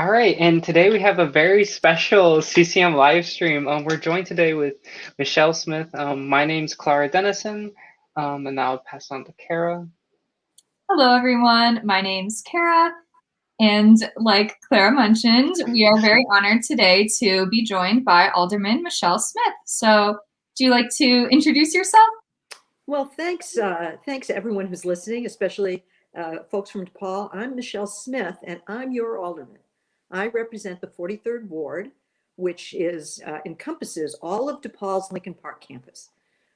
All right, and today we have a very special CCM live stream. We're joined today with Michele Smith. My name's Clara Dennison, and now I'll pass on to Kara. Hello, everyone. My name's Kara, and like Clara mentioned, we are very honored today to be joined by Alderman Michele Smith. So, do you like to introduce yourself? Well, thanks. Thanks to everyone who's listening, especially folks from DePaul. I'm Michele Smith, and I'm your alderman. I represent the 43rd Ward, which encompasses all of DePaul's Lincoln Park campus.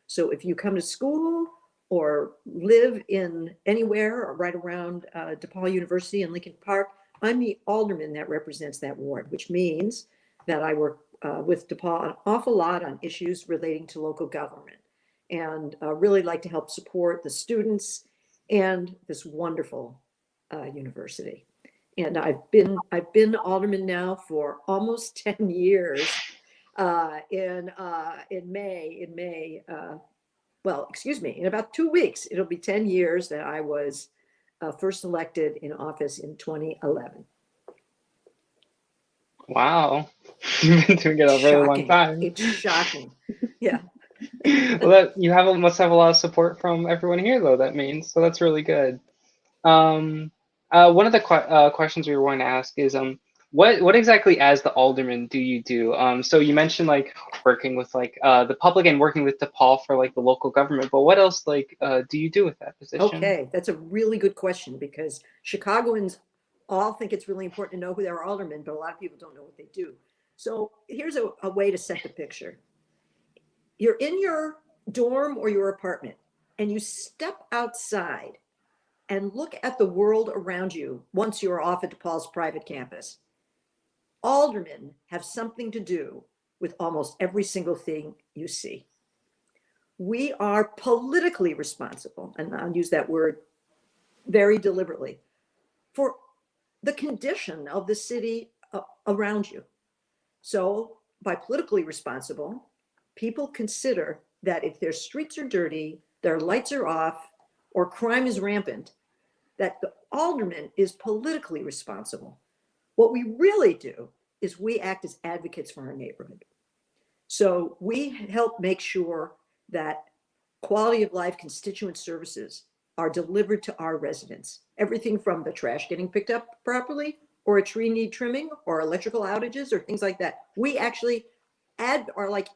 So if you come to school or live in anywhere or right around DePaul University and Lincoln Park, I'm the alderman that represents that ward, which means that I work with DePaul an awful lot on issues relating to local government, and really like to help support the students and this wonderful university. And I've been alderman now for almost 10 years. In May, well, excuse me, in about 2 weeks, it'll be 10 years that I was first elected in office in 2011. Wow, you've been doing it a really long time. It's shocking. Yeah. Well, must have a lot of support from everyone here, though. That means so that's really good. One of the questions we were going to ask is what exactly as the alderman do you do? So you mentioned like working with like the public and working with DePaul for like the local government, but what else like do you do with that position? Okay, that's a really good question, because Chicagoans all think it's really important to know who their aldermen, but a lot of people don't know what they do. So here's a way to set the picture. You're in your dorm or your apartment, and you step outside and look at the world around you once you're off at DePaul's private campus. Aldermen have something to do with almost every single thing you see. We are politically responsible, and I'll use that word very deliberately, for the condition of the city around you. So by politically responsible, people consider that if their streets are dirty, their lights are off, or crime is rampant, that the alderman is politically responsible. What we really do is we act as advocates for our neighborhood. So we help make sure that quality of life constituent services are delivered to our residents. Everything from the trash getting picked up properly, or a tree need trimming, or electrical outages, or things like that. We actually are like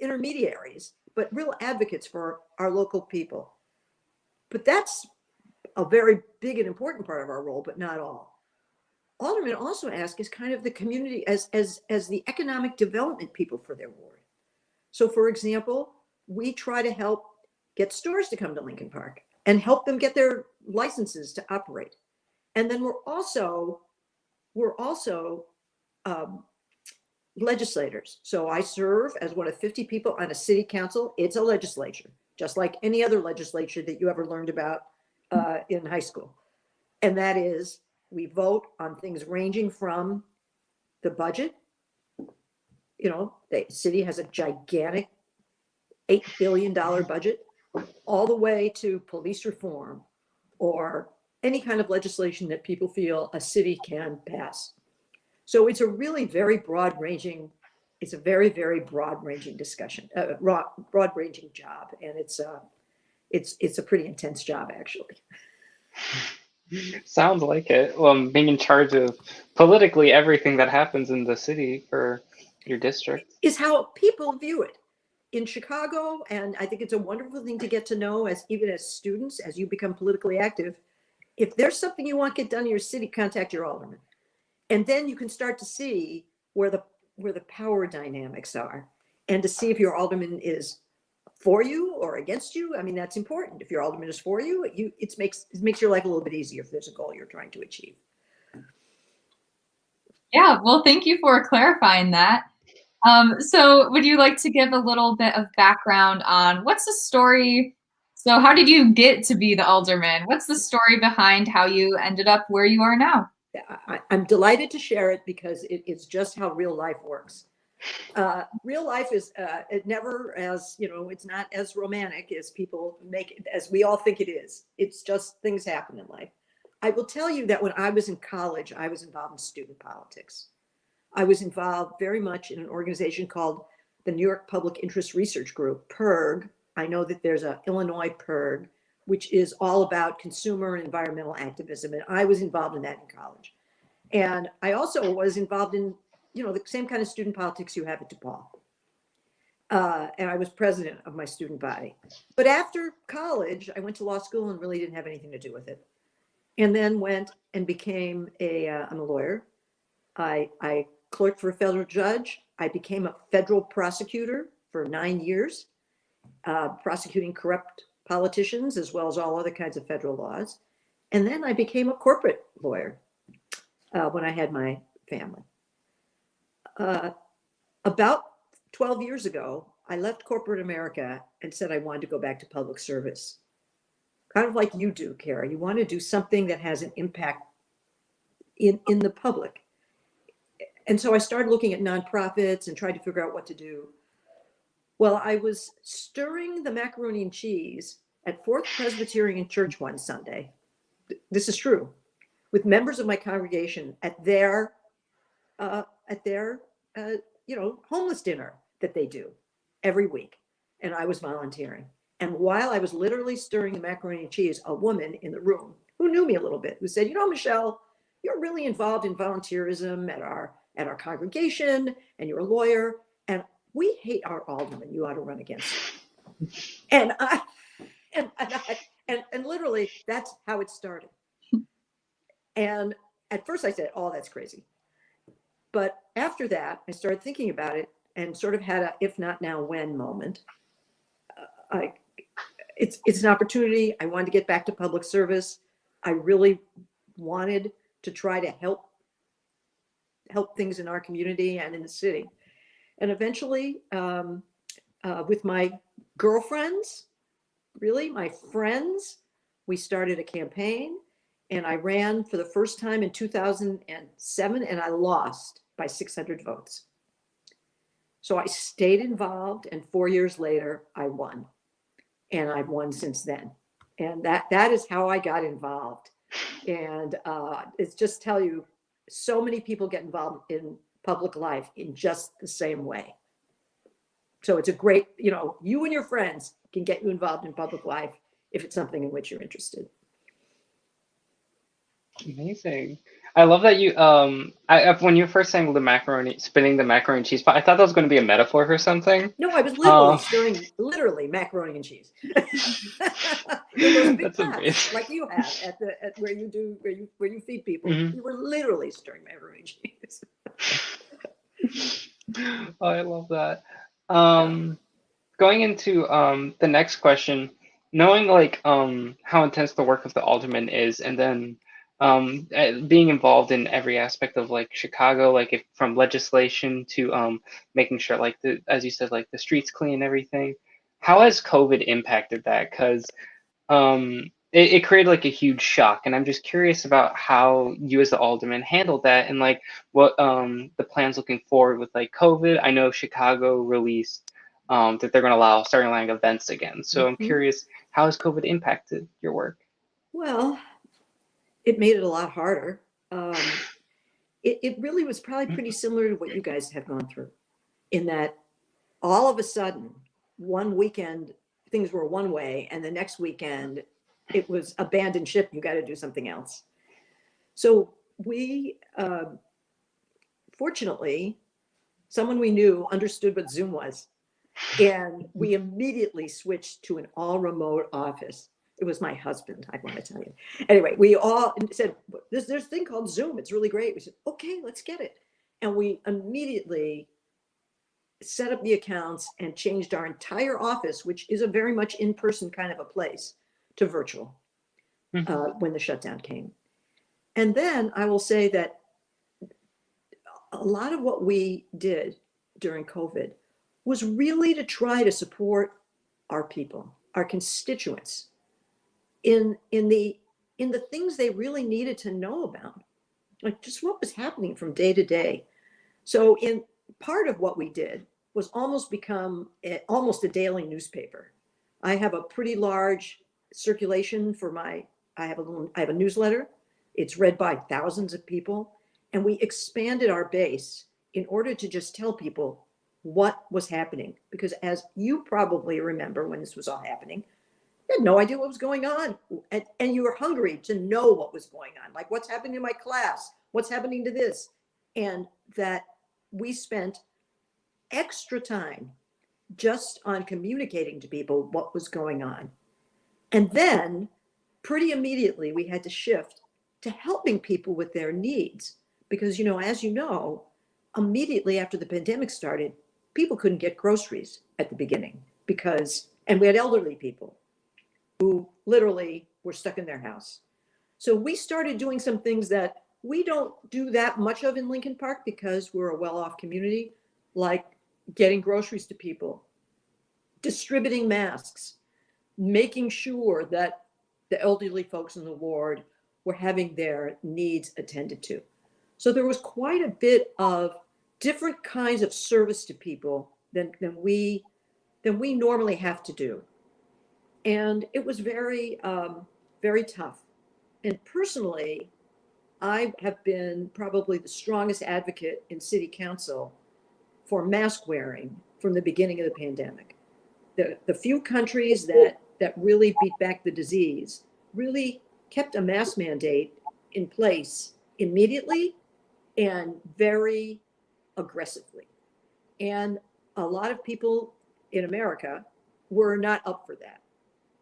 intermediaries, but real advocates for our local people. But that's a very big and important part of our role, but not all. Aldermen also ask as kind of the community, as the economic development people for their ward. So for example, we try to help get stores to come to Lincoln Park and help them get their licenses to operate. And then we're also legislators. So I serve as one of 50 people on a city council. It's a legislature, just like any other legislature that you ever learned about in high school. And that is, we vote on things ranging from the budget. You know, the city has a gigantic $8 billion budget, all the way to police reform or any kind of legislation that people feel a city can pass. So it's a really very broad-ranging, it's a very, very broad-ranging discussion, broad-ranging job, and it's a pretty intense job, actually. Sounds like it. Well, being in charge of politically everything that happens in the city for your district is how people view it in Chicago, and I think it's a wonderful thing to get to know even as students, as you become politically active. If there's something you want to get done in your city, contact your alderman. And then you can start to see where the power dynamics are, and to see if your alderman is for you or against you. I mean, that's important. If your alderman is for you, it makes your life a little bit easier if there's a goal you're trying to achieve. Yeah, well, thank you for clarifying that. So would you like to give a little bit of background on what's the story? So how did you get to be the alderman? What's the story behind how you ended up where you are now? I'm delighted to share it, because it's just how real life works. Real life is it never as, it's not as romantic as people make it, as we all think it is. It's just things happen in life. I will tell you that when I was in college, I was involved in student politics. I was involved very much in an organization called the New York Public Interest Research Group, PIRG. I know that there's a Illinois PIRG, which is all about consumer and environmental activism. And I was involved in that in college. And I also was involved in, the same kind of student politics you have at DePaul. And I was president of my student body. But after college, I went to law school and really didn't have anything to do with it. And then went and became I'm a lawyer. I clerked for a federal judge. I became a federal prosecutor for 9 years, prosecuting corrupt politicians as well as all other kinds of federal laws. And then I became a corporate lawyer when I had my family. About 12 years ago, I left corporate America and said I wanted to go back to public service. Kind of like you do, Kara. You want to do something that has an impact in the public. And so I started looking at nonprofits and tried to figure out what to do. Well, I was stirring the macaroni and cheese at Fourth Presbyterian Church one Sunday. This is true, with members of my congregation at their homeless dinner that they do every week. And I was volunteering. And while I was literally stirring the macaroni and cheese, a woman in the room who knew me a little bit, who said, Michelle, you're really involved in volunteerism at our congregation, and you're a lawyer, and we hate our alderman. You ought to run against him. And literally that's how it started. And at first I said, oh, that's crazy. But after that, I started thinking about it and sort of had a if not now, when moment. It's an opportunity. I wanted to get back to public service. I really wanted to try to help things in our community and in the city. And eventually, with my girlfriends, really my friends, we started a campaign, and I ran for the first time in 2007, and I lost by 600 votes. So I stayed involved, and 4 years later, I won. And I've won since then. And that is how I got involved. And it's just tell you, so many people get involved in public life in just the same way. So it's a great, you and your friends can get you involved in public life if it's something in which you're interested. Amazing. I love that you when you were first saying spinning the macaroni and cheese pot, I thought that was going to be a metaphor for something. No, I was literally stirring macaroni and cheese. That's amazing. Like you have at where you feed people. Mm-hmm. You were literally stirring macaroni and cheese. Oh, I love that. Going into the next question, knowing how intense the work of the alderman is, and then being involved in every aspect of Chicago, from legislation to making sure as you said, the streets clean and everything. How has COVID impacted that? Because it created a huge shock, and I'm just curious about how you as the alderman handled that, and what the plans looking forward with COVID. I know Chicago released that they're going to start allowing events again. So I'm curious, how has COVID impacted your work? Well, it made it a lot harder. It really was probably pretty similar to what you guys have gone through, in that all of a sudden, one weekend, things were one way, and the next weekend, it was abandoned ship. You got to do something else. So we, fortunately, someone we knew understood what Zoom was. And we immediately switched to an all remote office. It was my husband, I want to tell you. Anyway, we all said, there's a thing called Zoom. It's really great. We said, okay, let's get it. And we immediately set up the accounts and changed our entire office, which is a very much in-person kind of a place, to virtual when the shutdown came. And then I will say that a lot of what we did during COVID was really to try to support our people, our constituents, in the things they really needed to know about, just what was happening from day to day. So in part of what we did was almost become almost a daily newspaper. I have a pretty large circulation for I have a newsletter It's read by thousands of people. And we expanded our base in order to just tell people what was happening. Because as you probably remember when this was all happening, you had no idea what was going on. And you were hungry to know what was going on. Like, what's happening in my class? What's happening to this? And that we spent extra time just on communicating to people what was going on. And then pretty immediately we had to shift to helping people with their needs. Because, as you know, immediately after the pandemic started, people couldn't get groceries at the beginning and we had elderly people who literally were stuck in their house. So we started doing some things that we don't do that much of in Lincoln Park because we're a well-off community, like getting groceries to people, distributing masks, making sure that the elderly folks in the ward were having their needs attended to. So there was quite a bit of different kinds of service to people than we normally have to do. And it was very, very tough. And personally, I have been probably the strongest advocate in city council for mask wearing from the beginning of the pandemic. The few countries that really beat back the disease really kept a mask mandate in place immediately and very aggressively. And a lot of people in America were not up for that.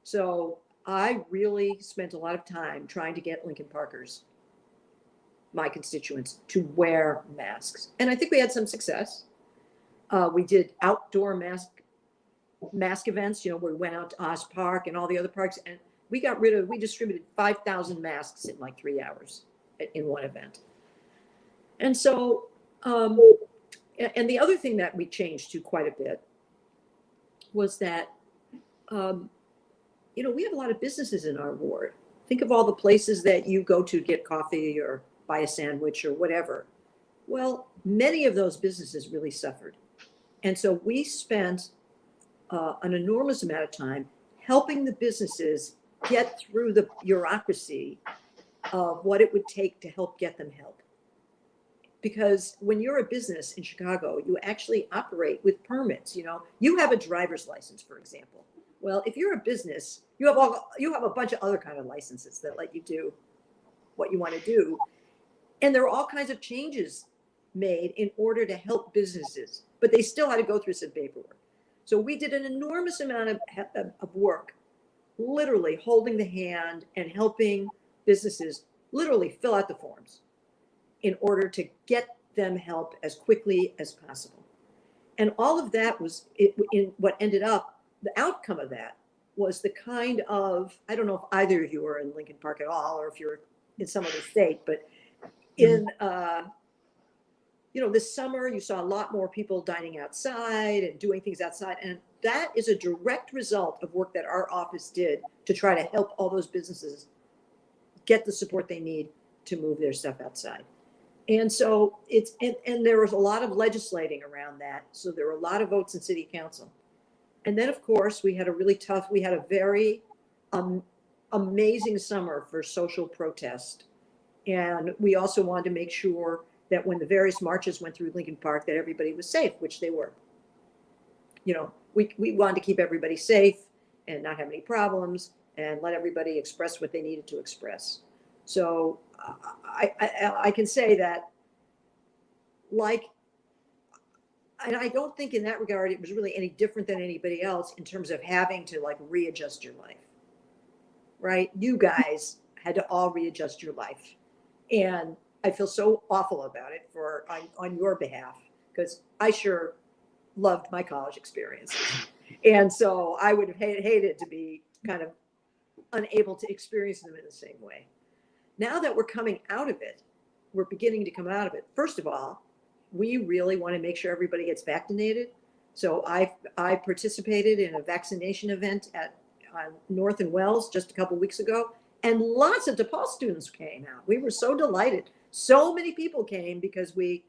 So I really spent a lot of time trying to get Lincoln Parkers, my constituents, to wear masks. And I think we had some success. We did outdoor mask events, where we went out to Oz Park and all the other parks, and we distributed 5,000 masks in like 3 hours in one event. And so, and the other thing that we changed to quite a bit was that, we have a lot of businesses in our ward. Think of all the places that you go to get coffee or buy a sandwich or whatever. Well, many of those businesses really suffered. And so we spent an enormous amount of time helping the businesses get through the bureaucracy of what it would take to help get them help. Because when you're a business in Chicago, you actually operate with permits. You have a driver's license, for example. Well, if you're a business, you have a bunch of other kind of licenses that let you do what you want to do. And there are all kinds of changes made in order to help businesses, but they still had to go through some paperwork. So we did an enormous amount of work, literally holding the hand and helping businesses literally fill out the forms in order to get them help as quickly as possible. And all of that was in what ended up, the outcome of that was the kind of, I don't know if either of you are in Lincoln Park at all, or if you're in some other state, but in, this summer you saw a lot more people dining outside and doing things outside. And that is a direct result of work that our office did to try to help all those businesses get the support they need to move their stuff outside. And so and there was a lot of legislating around that. So there were a lot of votes in city council. And then, of course, we had a very amazing summer for social protest. And we also wanted to make sure that when the various marches went through Lincoln Park, that everybody was safe, which they were. We wanted to keep everybody safe and not have any problems and let everybody express what they needed to express. So I can say that, and I don't think in that regard it was really any different than anybody else in terms of having to readjust your life, right? You guys had to all readjust your life. And I feel so awful about it on your behalf, because I sure loved my college experience. And so I would have hated to be kind of unable to experience them in the same way. Now that we're coming out of it, we're beginning to come out of it. First of all, we really want to make sure everybody gets vaccinated. So I participated in a vaccination event on North and Wells just a couple of weeks ago, and lots of DePaul students came out. We were so delighted. So many people came because we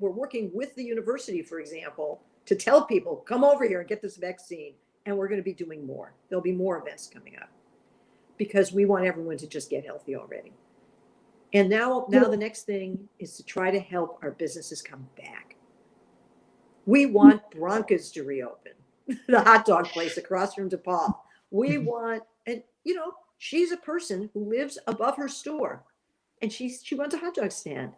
were working with the university, for example, to tell people, come over here and get this vaccine. And we're going to be doing more. There'll be more events coming up because we want everyone to just get healthy already. And now the next thing is to try to help our businesses come back. We want Broncos to reopen, the hot dog place across from DePaul. We want, and she's a person who lives above her store, and she runs a hot dog stand.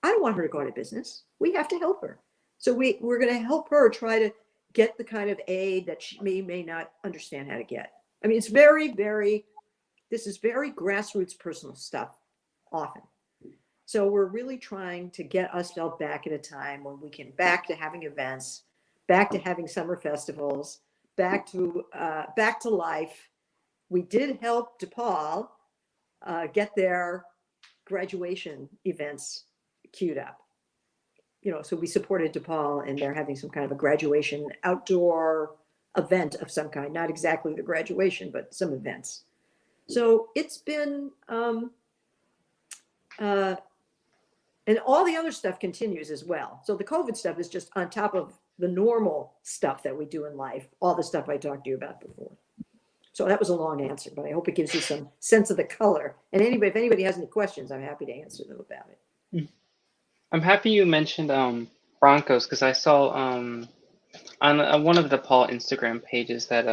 I don't want her to go out of business. We have to help her. So we're going to help her try to get the kind of aid that she may not understand how to get. I mean, it's this is very grassroots personal stuff often. So we're really trying to get ourselves back at a time when we can back to having events, back to having summer festivals, back to life. We did help DePaul get their graduation events queued up. So we supported DePaul, and they're having some kind of a graduation outdoor event of some kind, not exactly the graduation, but some events. So it's been, and all the other stuff continues as well. So the COVID stuff is just on top of the normal stuff that we do in life, all the stuff I talked to you about before. So that was a long answer, but I hope it gives you some sense of the color. And if anybody has any questions, I'm happy to answer them about it. I'm happy you mentioned Broncos, because I saw on one of the DePaul Instagram pages that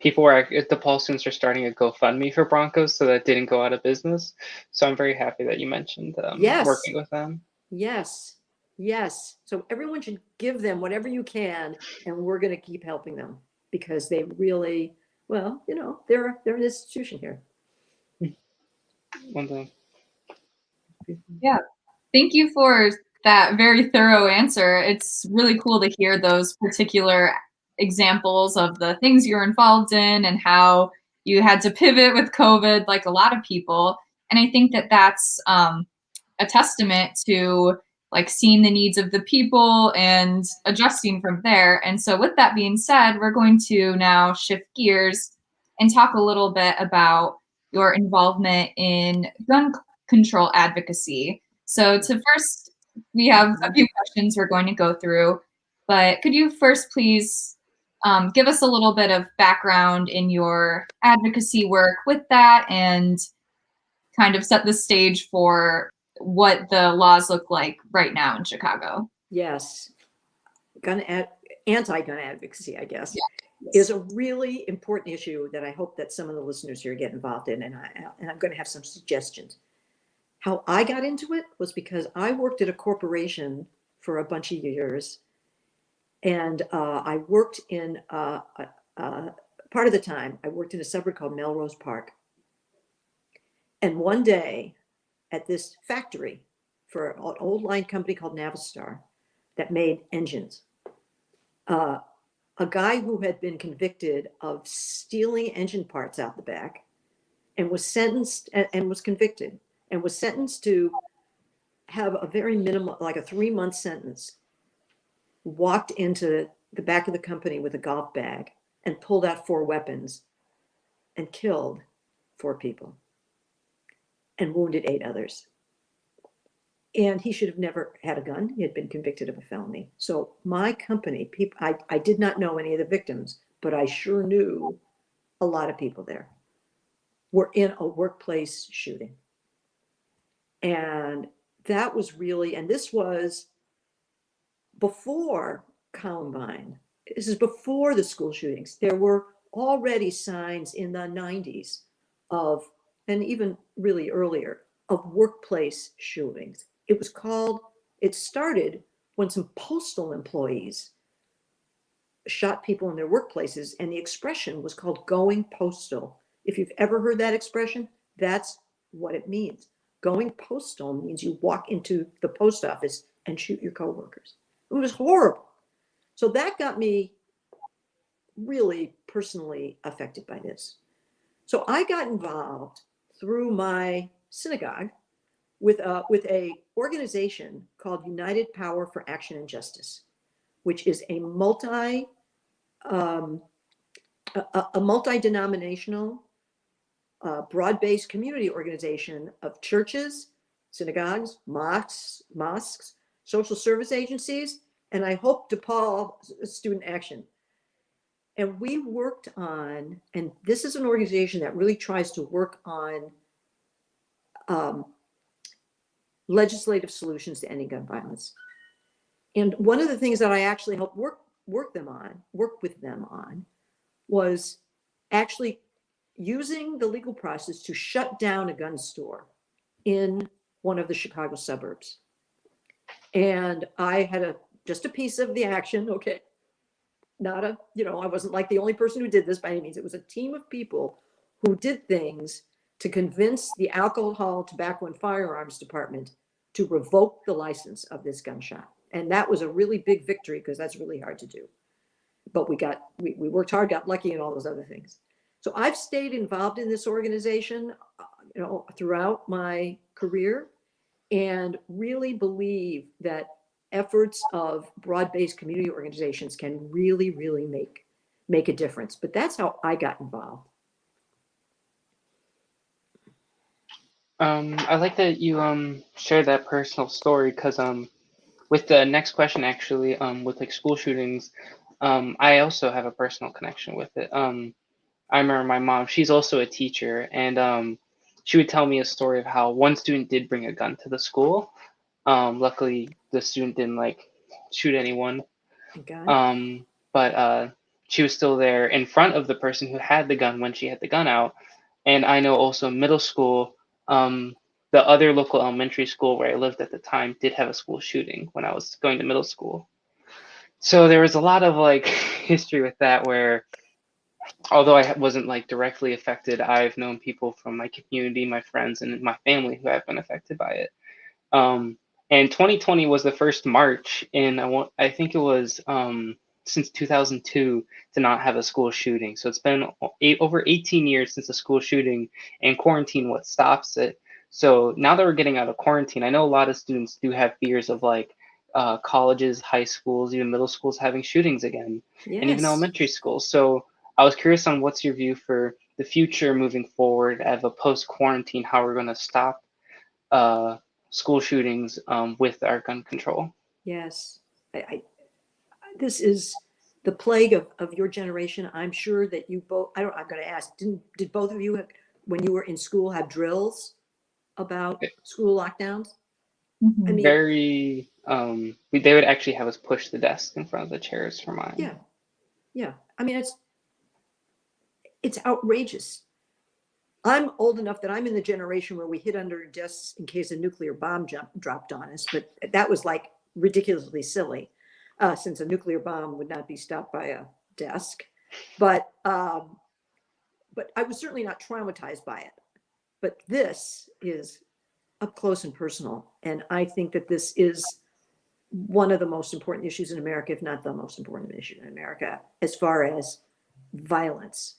DePaul students are starting a GoFundMe for Broncos, so that didn't go out of business. So I'm very happy that you mentioned Yes. working with them. Yes. So everyone should give them whatever you can, and we're going to keep helping them because they really, they're an institution here. One thing. Yeah. Thank you for that very thorough answer. It's really cool to hear those particular examples of the things you're involved in and how you had to pivot with COVID, like a lot of people. And I think that that's a testament to like seeing the needs of the people and adjusting from there. And so with that being said, we're going to now shift gears and talk a little bit about your involvement in gun control advocacy. So to first, we have a few questions we're going to go through, but could you first please give us a little bit of background in your advocacy work with that and kind of set the stage for what the laws look like right now in Chicago? Yes. Anti-gun advocacy, I guess, yes. is a really important issue that I hope that some of the listeners here get involved in, and I'm going to have some suggestions. How I got into it was because I worked at a corporation for a bunch of years, and I worked in part of the time I worked in a suburb called Melrose Park. And one day at this factory for an old line company called Navistar that made engines, a guy who had been convicted of stealing engine parts out the back and was sentenced and was convicted and was sentenced to have a very minimal, like a 3-month sentence, walked into the back of the company with a golf bag and pulled out 4 weapons and killed 4 people and wounded 8 others. And he should have never had a gun. He had been convicted of a felony. So my company, I did not know any of the victims, but I sure knew a lot of people there were in a workplace shooting. And that was really, and this was before Columbine. This is before the school shootings. There were already signs in the 90s of, and even really earlier, of workplace shootings. It started when some postal employees shot people in their workplaces, and the expression was called going postal. If you've ever heard that expression, that's what it means. Going postal means you walk into the post office and shoot your coworkers. It was horrible. So that got me really personally affected by this. So I got involved through my synagogue with a organization called United Power for Action and Justice, which is a multi-denominational, broad-based community organization of churches, synagogues, mosques, social service agencies, and I hope DePaul Student Action. And we worked on, and this is an organization that really tries to work on legislative solutions to ending gun violence. And one of the things that I actually helped work with them on was actually using the legal process to shut down a gun store in one of the Chicago suburbs. And I had just a piece of the action, okay? Not a, I wasn't like the only person who did this by any means. It was a team of people who did things to convince the Alcohol, Tobacco, and Firearms Department to revoke the license of this gun shop. And that was a really big victory because that's really hard to do. But we worked hard, got lucky, and all those other things. So I've stayed involved in this organization, throughout my career, and really believe that efforts of broad-based community organizations can really, really make a difference. But that's how I got involved. I like that you shared that personal story, because with the next question, actually, with like school shootings, I also have a personal connection with it. I remember my mom, she's also a teacher, and she would tell me a story of how one student did bring a gun to the school. Luckily, the student didn't like shoot anyone. Okay. But she was still there in front of the person who had the gun when she had the gun out. And I know also middle school, the other local elementary school where I lived at the time did have a school shooting when I was going to middle school. So there was a lot of like history with that, where although I wasn't like directly affected, I've known people from my community, my friends, and my family who have been affected by it. And 2020 was the first March I think it was since 2002 to not have a school shooting. So it's been over 18 years since a school shooting, and quarantine what stops it. So now that we're getting out of quarantine, I know a lot of students do have fears of like colleges, high schools, even middle schools having shootings again, and even Yes. elementary schools. So I was curious on what's your view for the future moving forward of a post-quarantine, how we're going to stop school shootings with our gun control. Yes. This is the plague of your generation. I'm sure that you both, I'm going to ask, did both of you, when you were in school, have drills about school lockdowns? Mhm. I mean, Very, they would actually have us push the desk in front of the chairs for mine. yeah. Yeah. I mean, it's outrageous. I'm old enough that I'm in the generation where we hid under desks in case a nuclear bomb dropped on us, but that was like ridiculously silly, since a nuclear bomb would not be stopped by a desk. But I was certainly not traumatized by it. But this is up close and personal, and I think that this is one of the most important issues in America, if not the most important issue in America, as far as violence.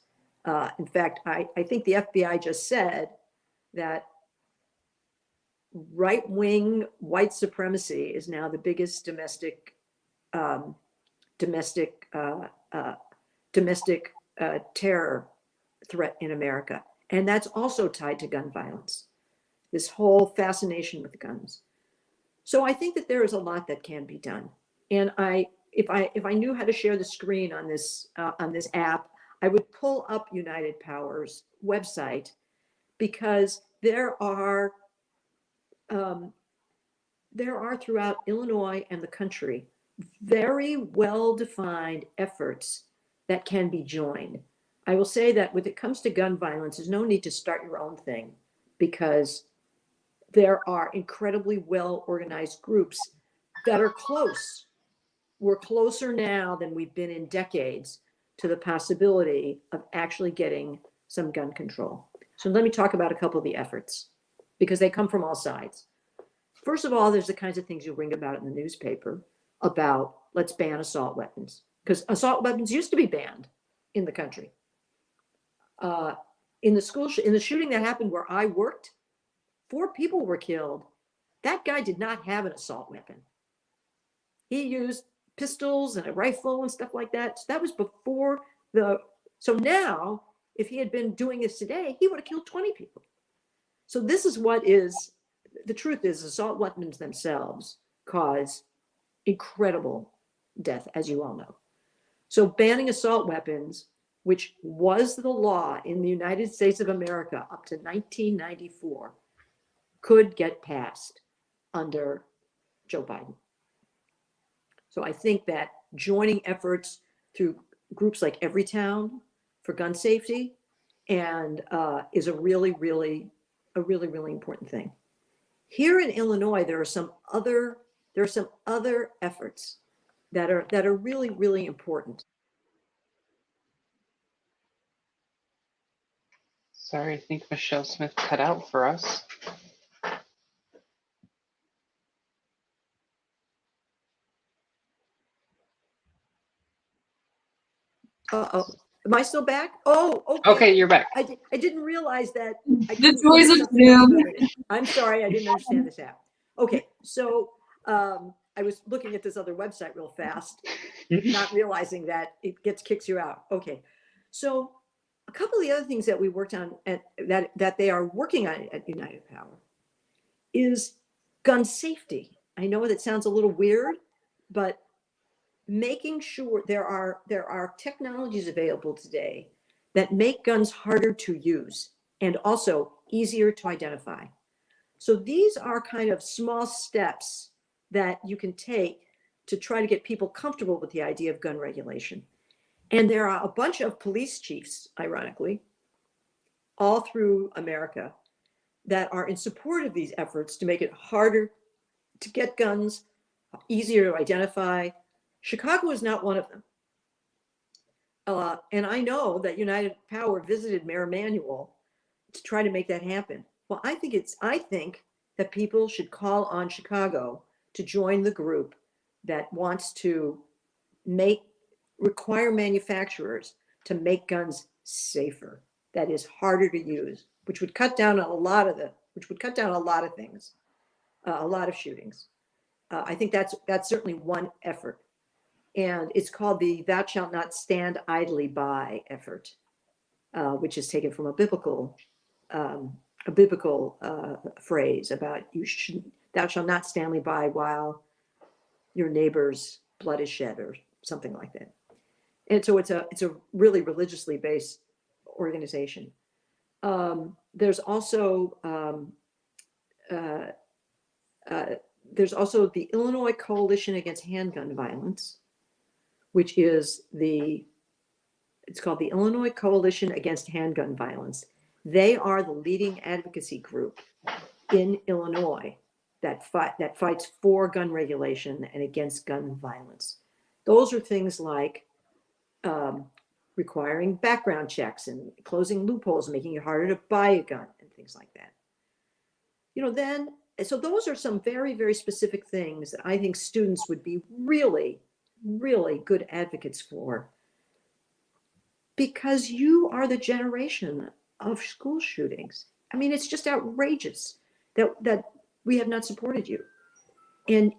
In fact, I think the FBI just said that right-wing white supremacy is now the biggest domestic terror threat in America, and that's also tied to gun violence. This whole fascination with guns. So I think that there is a lot that can be done, and if I knew how to share the screen on this app, I would pull up United Power's website, because there are throughout Illinois and the country very well-defined efforts that can be joined. I will say that when it comes to gun violence, there's no need to start your own thing, because there are incredibly well-organized groups that are close. We're closer now than we've been in decades to the possibility of actually getting some gun control. So let me talk about a couple of the efforts, because they come from all sides. First of all, there's the kinds of things you read about in the newspaper about, let's ban assault weapons, because assault weapons used to be banned in the country. In the shooting that happened where I worked, 4 people were killed. That guy did not have an assault weapon. He used pistols and a rifle and stuff like that. So that was before so now, if he had been doing this today, he would have killed 20 people. So this is the truth is, assault weapons themselves cause incredible death, as you all know. So banning assault weapons, which was the law in the United States of America up to 1994, could get passed. under Joe Biden. So I think that joining efforts through groups like Everytown for gun safety and is a really important thing. Here in Illinois, there are some other efforts that are really important. Sorry, I think Michele Smith cut out for us. Uh-oh. Am I still back? Oh, okay. Okay, you're back. I didn't realize that. The joys of Zoom. I'm sorry, I didn't understand this app. Okay, so I was looking at this other website real fast, not realizing that it kicks you out. Okay, so a couple of the other things that we worked on that they are working on at United Power is gun safety. I know that sounds a little weird, but making sure there are technologies available today that make guns harder to use and also easier to identify. So these are kind of small steps that you can take to try to get people comfortable with the idea of gun regulation. And there are a bunch of police chiefs, ironically, all through America that are in support of these efforts to make it harder to get guns, easier to identify. Chicago is not one of them. And I know that United Power visited Mayor Emanuel to try to make that happen. Well, I think that people should call on Chicago to join the group that wants to require manufacturers to make guns safer, that is harder to use, which would cut down a lot of things, a lot of shootings. I think that's certainly one effort. And it's called the "Thou shalt not stand idly by" effort, which is taken from a biblical phrase about "Thou shalt not stand by while your neighbor's blood is shed," or something like that. And so it's a really religiously based organization. There's also the Illinois Coalition Against Handgun Violence, which is it's called the Illinois Coalition Against Handgun Violence. They are the leading advocacy group in Illinois that fights for gun regulation and against gun violence. Those are things like requiring background checks and closing loopholes, making it harder to buy a gun and things like that. So those are some very, very specific things that I think students would be really good advocates for, because you are the generation of school shootings. I mean, it's just outrageous that we have not supported you. And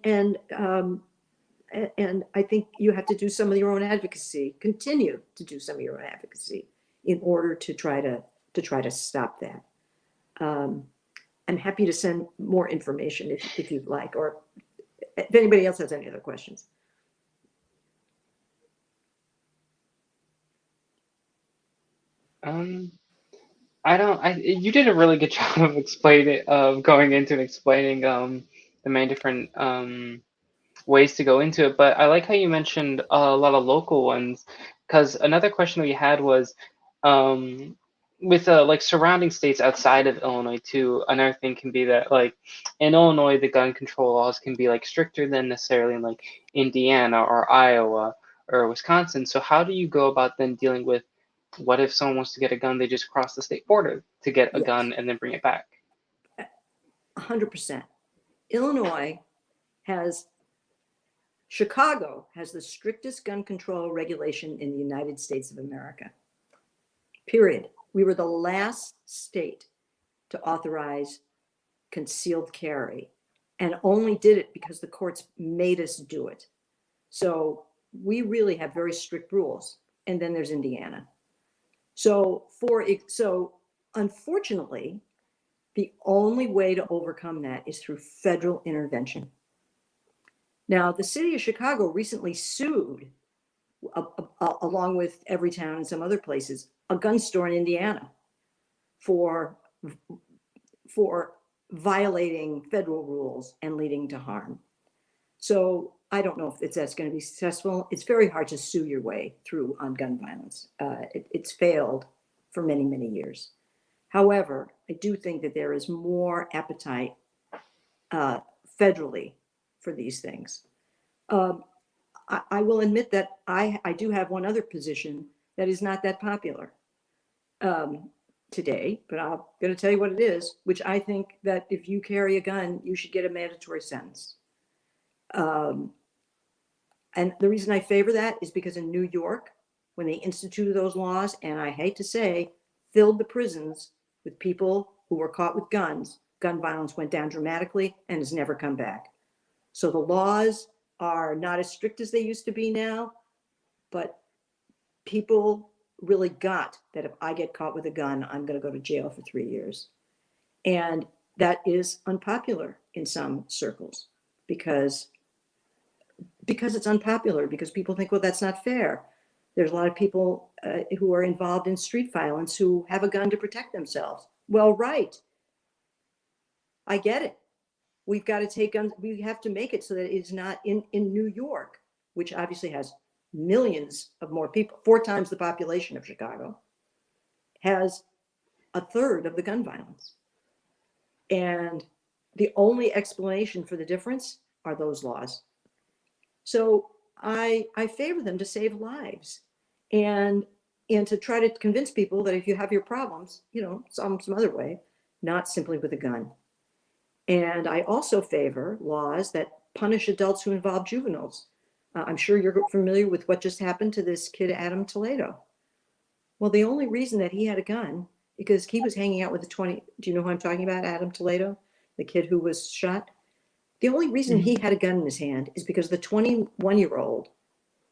I think you have to do some of your own advocacy, continue to do some of your own advocacy in order to try to stop that. I'm happy to send more information if you'd like, or if anybody else has any other questions. You did a really good job of going into and explaining the main different ways to go into it. But I like how you mentioned a lot of local ones, because another question we had was with like surrounding states outside of Illinois too. Another thing can be that like in Illinois, the gun control laws can be like stricter than necessarily in like Indiana or Iowa or Wisconsin. So how do you go about then dealing with, what if someone wants to get a gun, they just cross the state border to get a gun and then bring it back? 100%. Chicago has the strictest gun control regulation in the United States of America. Period. We were the last state to authorize concealed carry, and only did it because the courts made us do it. So we really have very strict rules. And then there's Indiana. So unfortunately, the only way to overcome that is through federal intervention. Now, the city of Chicago recently sued, along with Everytown and some other places, a gun store in Indiana for violating federal rules and leading to harm. So I don't know if that's going to be successful. It's very hard to sue your way through on gun violence. It's failed for many, many years. However, I do think that there is more appetite federally for these things. I will admit that I do have one other position that is not that popular today, but I'm going to tell you what it is, which I think that if you carry a gun, you should get a mandatory sentence. And the reason I favor that is because in New York, when they instituted those laws, and I hate to say, filled the prisons with people who were caught with guns, gun violence went down dramatically and has never come back. So the laws are not as strict as they used to be now, but people really got that if I get caught with a gun, I'm going to go to jail for 3 years. And that is unpopular in some circles because it's unpopular, because people think, well, that's not fair. There's a lot of people who are involved in street violence who have a gun to protect themselves. Well, right. I get it. We've got to take guns. We have to make it so that it's not in New York, which obviously has millions of more people, 4 times the population of Chicago, has a third of the gun violence. And the only explanation for the difference are those laws. So I favor them to save lives and to try to convince people that if you have your problems, some other way, not simply with a gun. And I also favor laws that punish adults who involve juveniles. I'm sure you're familiar with what just happened to this kid, Adam Toledo. Well, the only reason that he had a gun, because he was hanging out with do you know who I'm talking about, Adam Toledo, the kid who was shot? The only reason he had a gun in his hand is because the 21-year-old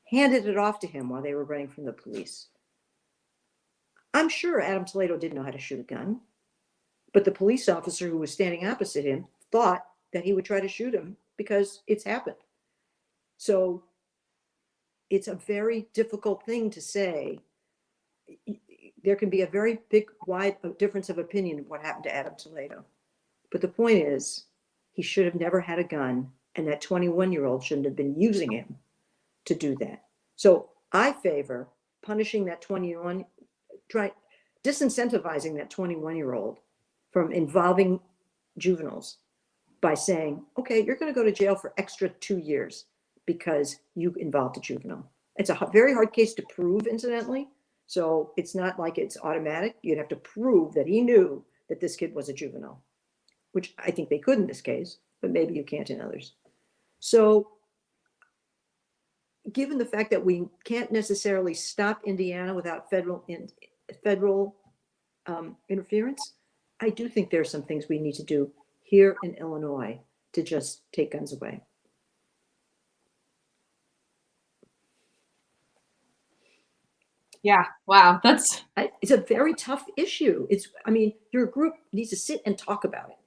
handed it off to him while they were running from the police. I'm sure Adam Toledo didn't know how to shoot a gun, but the police officer who was standing opposite him thought that he would try to shoot him because it's happened. So it's a very difficult thing to say. There can be a very big, wide difference of opinion of what happened to Adam Toledo. But the point is, he should have never had a gun, and that 21-year-old shouldn't have been using him to do that. So I favor punishing that disincentivizing that 21-year-old from involving juveniles by saying, okay, you're going to go to jail for extra 2 years because you involved a juvenile. It's a very hard case to prove, incidentally. So it's not like it's automatic. You'd have to prove that he knew that this kid was a juvenile, which I think they could in this case, but maybe you can't in others. So given the fact that we can't necessarily stop Indiana without federal interference, I do think there are some things we need to do here in Illinois to just take guns away. Yeah, wow, it's a very tough issue. Your group needs to sit and talk about it.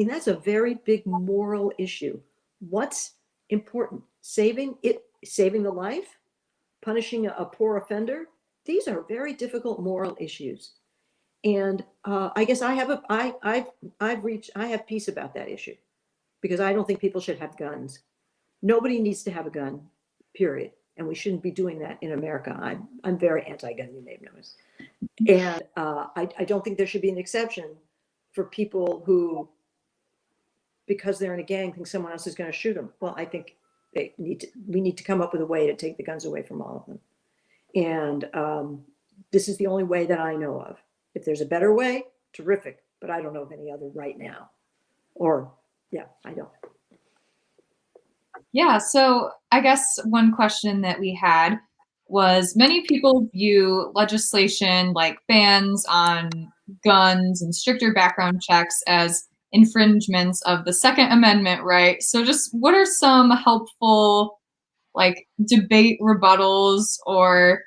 That's a very big moral issue. What's important? Saving the life, punishing a poor offender. These are very difficult moral issues. And I guess I have peace about that issue because I don't think people should have guns. Nobody needs to have a gun, period. And we shouldn't be doing that in America. I'm very anti-gun, you may have noticed. And I don't think there should be an exception for people who, because they're in a gang, think someone else is going to shoot them. Well, I think we need to come up with a way to take the guns away from all of them. And this is the only way that I know of. If there's a better way, terrific. But I don't know of any other right now. I don't. Yeah, so I guess one question that we had was many people view legislation like bans on guns and stricter background checks as infringements of the Second Amendment, right? So just what are some helpful debate rebuttals or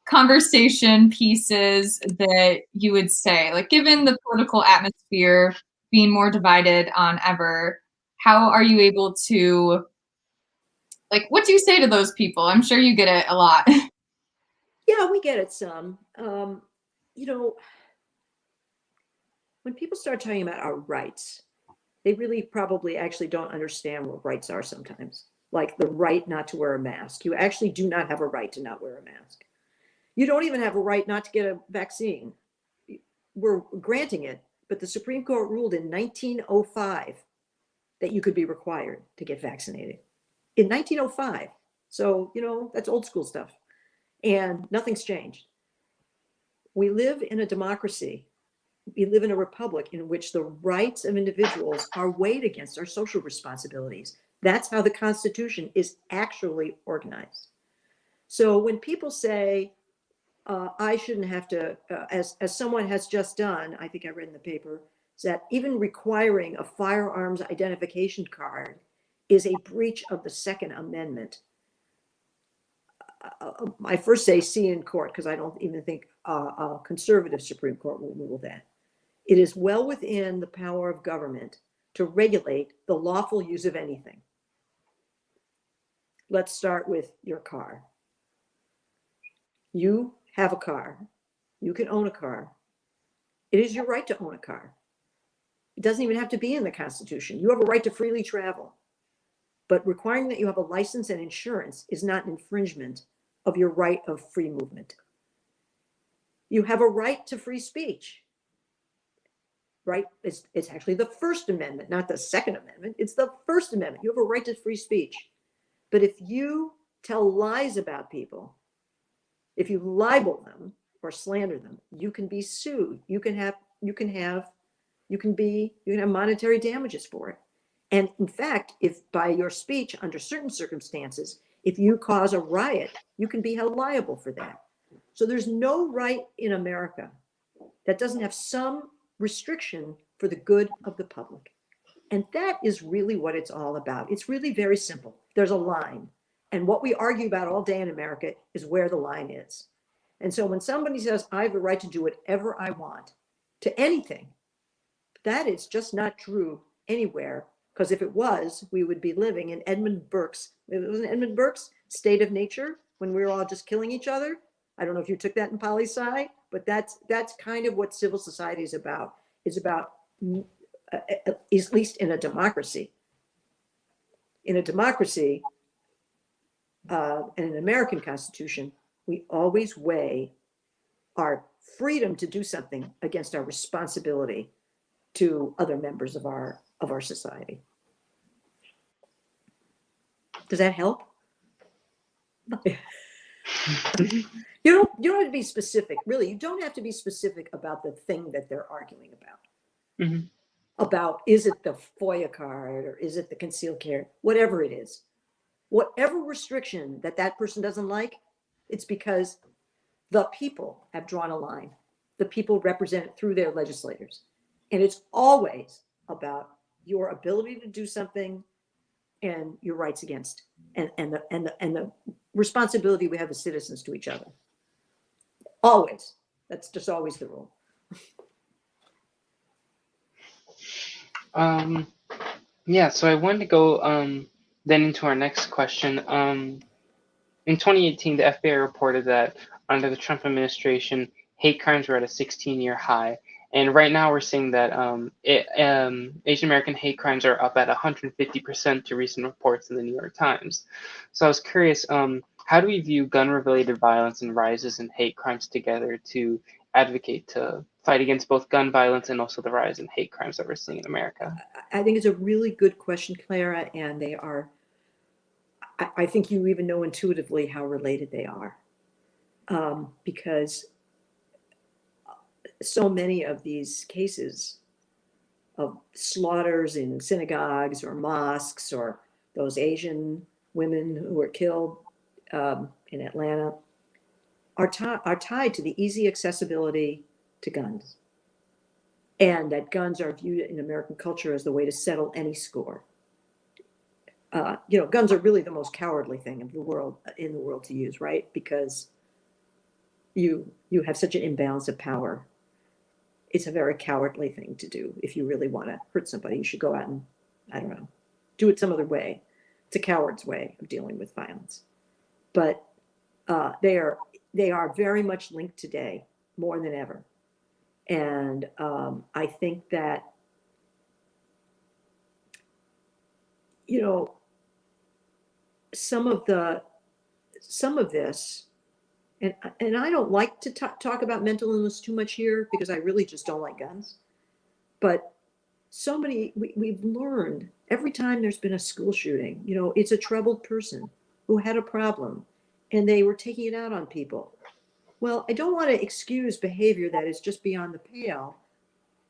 conversation pieces that you would say, given the political atmosphere being more divided on ever, how are you able to what do you say to those people? I'm sure you get it a lot. Yeah, we get it some. when people start talking about our rights, they really probably actually don't understand what rights are sometimes. Like the right not to wear a mask. You actually do not have a right to not wear a mask. You don't even have a right not to get a vaccine. We're granting it, but the Supreme Court ruled in 1905 that you could be required to get vaccinated. In 1905. So, that's old school stuff. And nothing's changed. We live in a democracy. We live in a republic in which the rights of individuals are weighed against our social responsibilities. That's how the Constitution is actually organized. So when people say, I shouldn't have to, as someone has just done, I think I read in the paper, is that even requiring a firearms identification card is a breach of the Second Amendment. I first say see in court because I don't even think a conservative Supreme Court will rule that. It is well within the power of government to regulate the lawful use of anything. Let's start with your car. You have a car. You can own a car. It is your right to own a car. It doesn't even have to be in the Constitution. You have a right to freely travel. But requiring that you have a license and insurance is not an infringement of your right of free movement. You have a right to free speech. Right? It's actually the First Amendment, not the Second Amendment. It's the First Amendment. You have a right to free speech. But if you tell lies about people, if you libel them or slander them, you can be sued. You can have monetary damages for it. And in fact, if by your speech under certain circumstances, if you cause a riot, you can be held liable for that. So there's no right in America that doesn't have some restriction for the good of the public. And that is really what it's all about. It's really very simple. There's a line. And what we argue about all day in America is where the line is. And so when somebody says, I have a right to do whatever I want to anything, that is just not true anywhere. Because if it was, we would be living in Edmund Burke's, it wasn't Edmund Burke's State of Nature when we were all just killing each other. I don't know if you took that in poli-sci, but that's kind of what civil society is about. It's about, at least in a democracy. In a democracy, and an American Constitution, we always weigh our freedom to do something against our responsibility to other members of our society. Does that help? You don't have to be specific. Really, you don't have to be specific about the thing that they're arguing about. Mm-hmm. About, is it the FOIA card or is it the concealed carry? Whatever it is. Whatever restriction that person doesn't like, it's because the people have drawn a line. The people represented through their legislators. And it's always about your ability to do something and your rights against and the responsibility we have as citizens to each other. Always. That's just always the rule. Yeah, so I wanted to go then into our next question. In 2018, the FBI reported that under the Trump administration, hate crimes were at a 16-year high. And right now we're seeing that Asian American hate crimes are up at 150% to recent reports in the New York Times. So I was curious, how do we view gun-related violence and rises in hate crimes together to advocate to fight against both gun violence and also the rise in hate crimes that we're seeing in America? I think it's a really good question, Clara, and they are, I think you even know intuitively how related they are, because so many of these cases of slaughters in synagogues or mosques or those Asian women who were killed in Atlanta are tied to the easy accessibility to guns, and that guns are viewed in American culture as the way to settle any score. Guns are really the most cowardly thing in the world to use, right? Because you have such an imbalance of power. It's a very cowardly thing to do. If you really want to hurt somebody, you should go out and, I don't know, do it some other way. It's a coward's way of dealing with violence. But they are very much linked today, more than ever. And I think that, some of this, and I don't like to talk about mental illness too much here because I really just don't like guns. But we've learned every time there's been a school shooting, it's a troubled person who had a problem and they were taking it out on people. Well, I don't want to excuse behavior that is just beyond the pale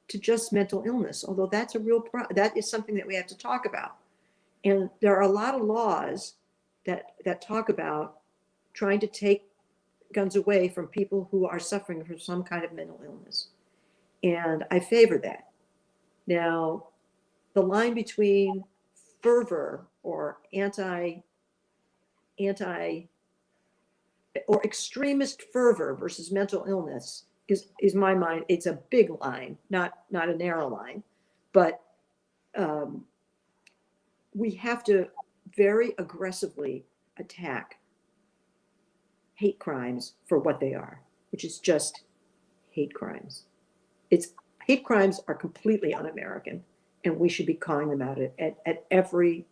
to just mental illness, although that's a real that is something that we have to talk about. And there are a lot of laws that talk about trying to take guns away from people who are suffering from some kind of mental illness. And I favor that. Now, the line between fervor or or extremist fervor versus mental illness is my mind. It's a big line, not a narrow line, but we have to very aggressively attack hate crimes for what they are, which is just hate crimes. Hate crimes are completely un-American, and we should be calling them out at every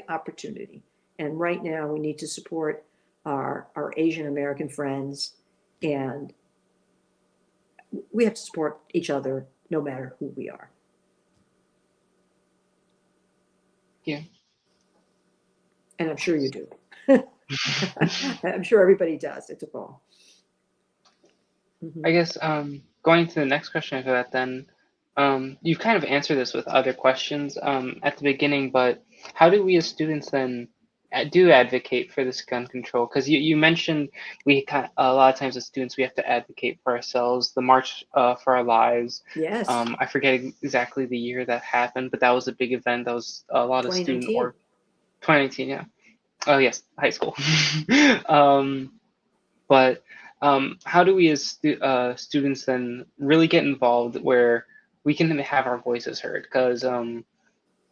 opportunity. And right now, we need to support our Asian American friends, and we have to support each other no matter who we are. Yeah. And I'm sure you do. I'm sure everybody does. It's a goal. I guess going to the next question after that, then you've kind of answered this with other questions at the beginning, but how do we as students then do advocate for this gun control? Because you mentioned a lot of times as students we have to advocate for ourselves. The March for Our Lives. Yes. I forget exactly the year that happened, but that was a big event. That was a lot of 2019, yeah. Oh yes, high school. But how do we as students then really get involved where we can have our voices heard? Because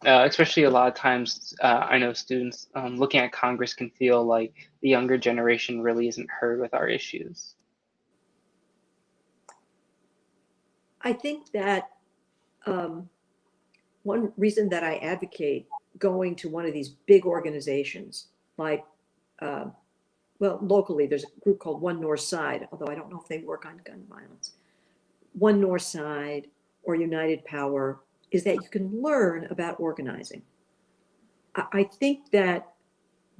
especially a lot of times I know students looking at Congress can feel like the younger generation really isn't heard with our issues. I think that one reason that I advocate going to one of these big organizations like locally, there's a group called One North Side, although I don't know if they work on gun violence. One North Side or United Power is that you can learn about organizing. I think that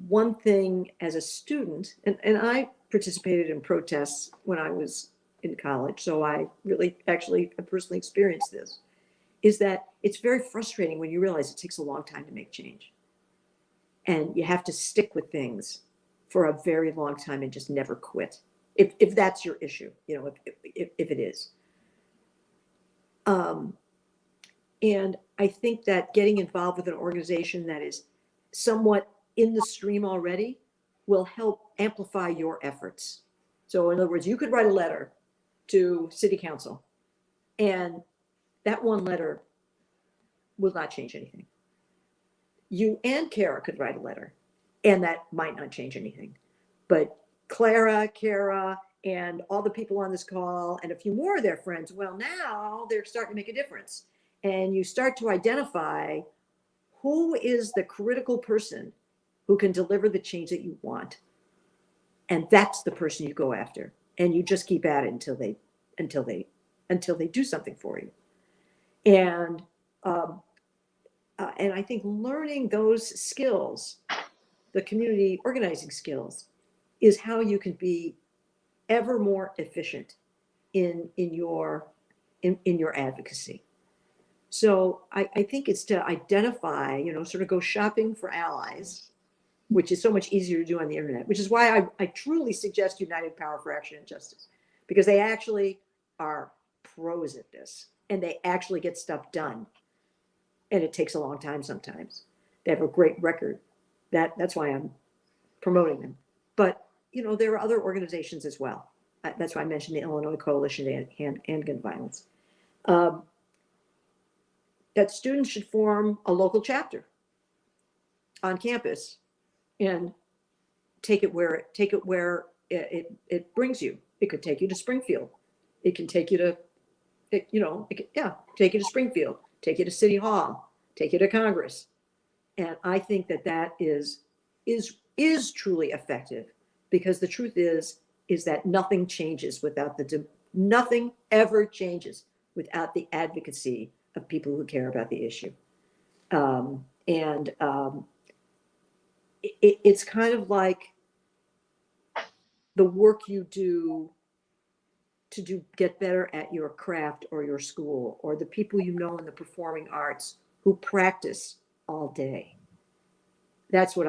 one thing as a student, and I participated in protests when I was in college, so I really actually personally experienced this, is that it's very frustrating when you realize it takes a long time to make change. And you have to stick with things for a very long time and just never quit. If that's your issue, if it is. And I think that getting involved with an organization that is somewhat in the stream already will help amplify your efforts. So in other words, you could write a letter to city council, and that one letter will not change anything. You and Kara could write a letter, and that might not change anything. But Clara, Kara, and all the people on this call, and a few more of their friends, well, now they're starting to make a difference. And you start to identify who is the critical person who can deliver the change that you want. And that's the person you go after. And you just keep at it until they do something for you. And I think learning those skills, the community organizing skills, is how you can be ever more efficient in your advocacy. So I think it's to identify, sort of go shopping for allies, which is so much easier to do on the internet, which is why I truly suggest United Power for Action and Justice, because they actually are pros at this and they actually get stuff done. And it takes a long time sometimes. They have a great record. That's why I'm promoting them. But, there are other organizations as well. That's why I mentioned the Illinois Coalition to End Gun Violence. That students should form a local chapter on campus and take it where it brings you. It could take you to Springfield. It can take you to take you to Springfield, take you to City Hall, take you to Congress. And I think that is truly effective, because the truth is that nothing changes without nothing ever changes without the advocacy of people who care about the issue. It's kind of like the work you do to get better at your craft or your school, or the people you know in the performing arts who practice all day. That's what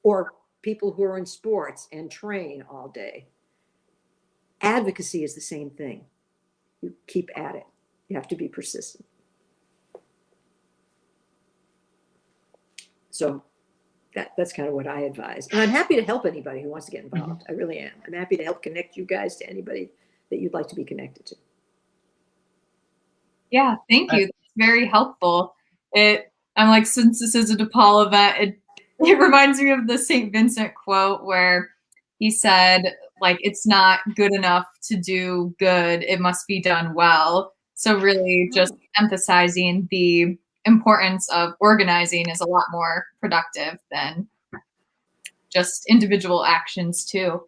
or people who are in sports and train all day. Advocacy is the same thing. You keep at it. You have to be persistent. So that's kind of what I advise. And I'm happy to help anybody who wants to get involved. I really am. I'm happy to help connect you guys to anybody that you'd like to be connected to. Yeah, thank you. That's very helpful. I'm like, since this is a DePaul event, it reminds me of the St. Vincent quote where he said, like, it's not good enough to do good, it must be done well. So really just emphasizing the importance of organizing is a lot more productive than just individual actions too.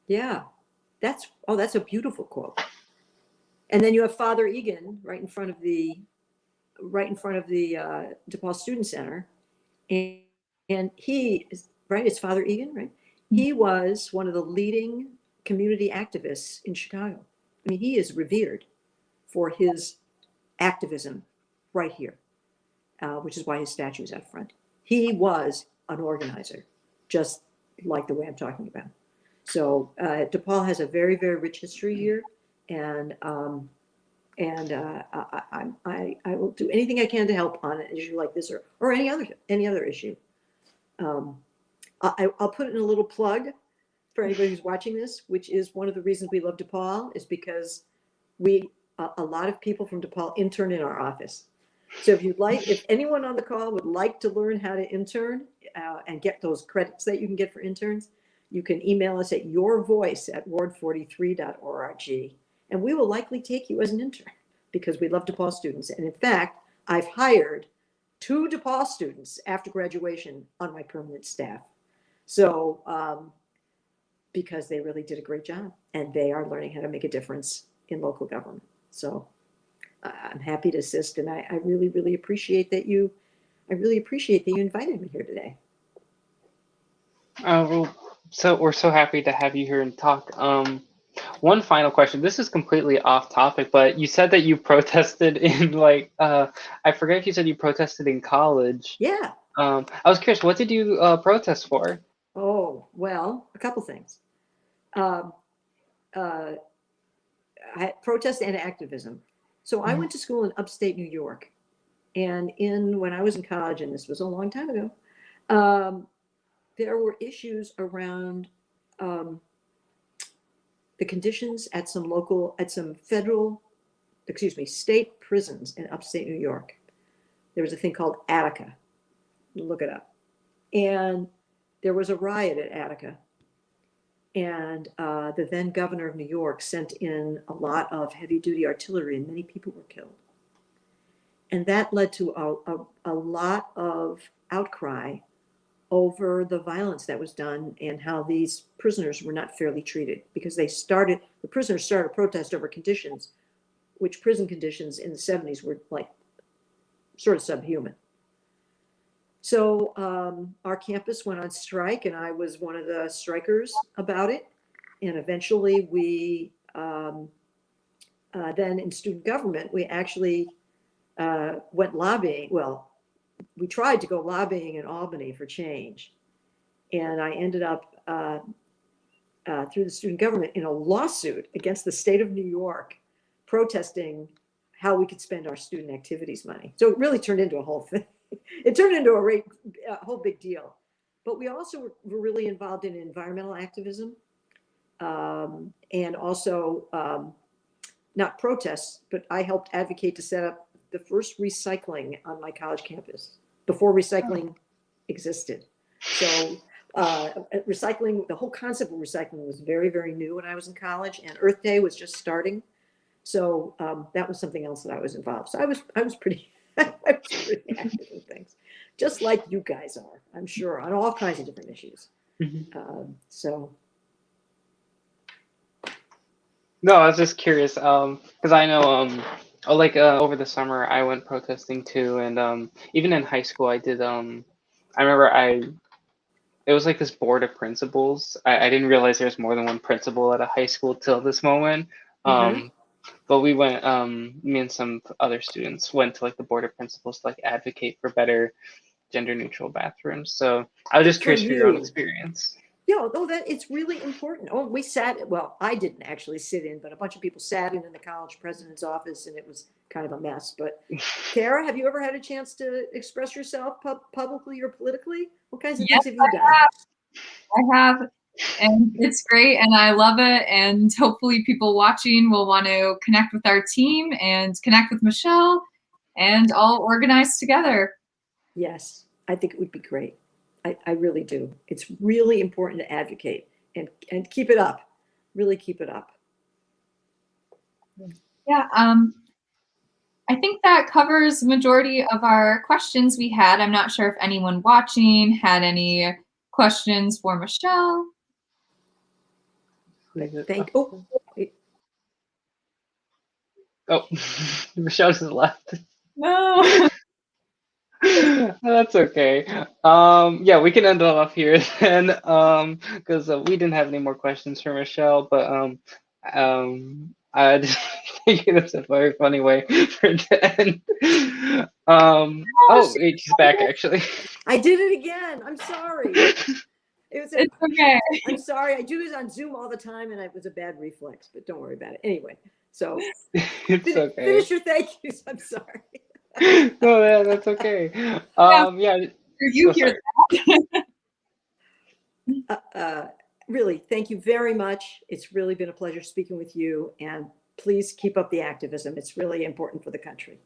Yeah, that's a beautiful quote. And then you have Father Egan right in front of the DePaul Student Center, and he is right. It's Father Egan, right? He was one of the leading community activists in Chicago. I mean, he is revered for his activism right here, which is why his statue is out front. He was an organizer, just like the way I'm talking about. So DePaul has a very, very rich history here, and I will do anything I can to help on an issue like this or any other issue. I'll put in a little plug for anybody who's watching this, which is one of the reasons we love DePaul, is because a lot of people from DePaul intern in our office. So if anyone on the call would like to learn how to intern and get those credits that you can get for interns, you can email us at yourvoice@ward43.org, and we will likely take you as an intern, because we love DePaul students. And in fact, I've hired 2 DePaul students after graduation on my permanent staff. So because they really did a great job, and they are learning how to make a difference in local government. So I'm happy to assist, and I really, really appreciate that you invited me here today. Well, so we're so happy to have you here and talk. One final question. This is completely off topic, but you said that you protested in I forget if you said you protested in college. Yeah. I was curious, what did you protest for? Oh, well, a couple things. Protest and activism. So I went to school in upstate New York, and when I was in college, and this was a long time ago, there were issues around the conditions at some state prisons in upstate New York. There was a thing called Attica. Look it up. And there was a riot at Attica. And the then governor of New York sent in a lot of heavy duty artillery, and many people were killed. And that led to a lot of outcry over the violence that was done and how these prisoners were not fairly treated, because the prisoners started a protest over conditions, which prison conditions in the 70s were like sort of subhuman. So our campus went on strike, and I was one of the strikers about it. And eventually we, then in student government, we actually went lobbying. Well, we tried to go lobbying in Albany for change. And I ended up through the student government in a lawsuit against the state of New York, protesting how we could spend our student activities money. So it really turned into a whole thing. It turned into a whole big deal. But we also were really involved in environmental activism, and also not protests, but I helped advocate to set up the first recycling on my college campus before recycling existed. So recycling, the whole concept of recycling was very, very new when I was in college, and Earth Day was just starting. So that was something else that I was involved. So I was pretty I was pretty active in things, just like you guys are, I'm sure, on all kinds of different issues. So. No, I was just curious, because I know, over the summer I went protesting too, and even in high school I did. I remember it was like this board of principals. I didn't realize there's more than one principal at a high school till this moment. But we went, me and some other students went to like the board of principals to like advocate for better gender neutral bathrooms. So I was just curious for your own experience. Yeah, that it's really important. Oh, we sat, well, I didn't actually sit in, but a bunch of people sat in the college president's office, and it was kind of a mess. But Kara, have you ever had a chance to express yourself publicly or politically? What kinds of things have you done? I have, and it's great, and I love it. And hopefully people watching will want to connect with our team and connect with Michele and all organize together. Yes, I think it would be great. I really do. It's really important to advocate and keep it up. Really keep it up. Yeah, I think that covers the majority of our questions we had. I'm not sure if anyone watching had any questions for Michele. Oh, Michele just left. No. That's okay. Yeah, we can end it off here then, because we didn't have any more questions for Michele, but I just think it's a very funny way for it to end. Oh, wait, she's back actually. I did it again. I'm sorry. It's okay. I'm sorry. I do this on Zoom all the time, and it was a bad reflex, but don't worry about it. Anyway, so it's okay. Finish your thank yous. I'm sorry. No, yeah, that's okay. Yeah. You hear that? Really, thank you very much. It's really been a pleasure speaking with you, and please keep up the activism. It's really important for the country.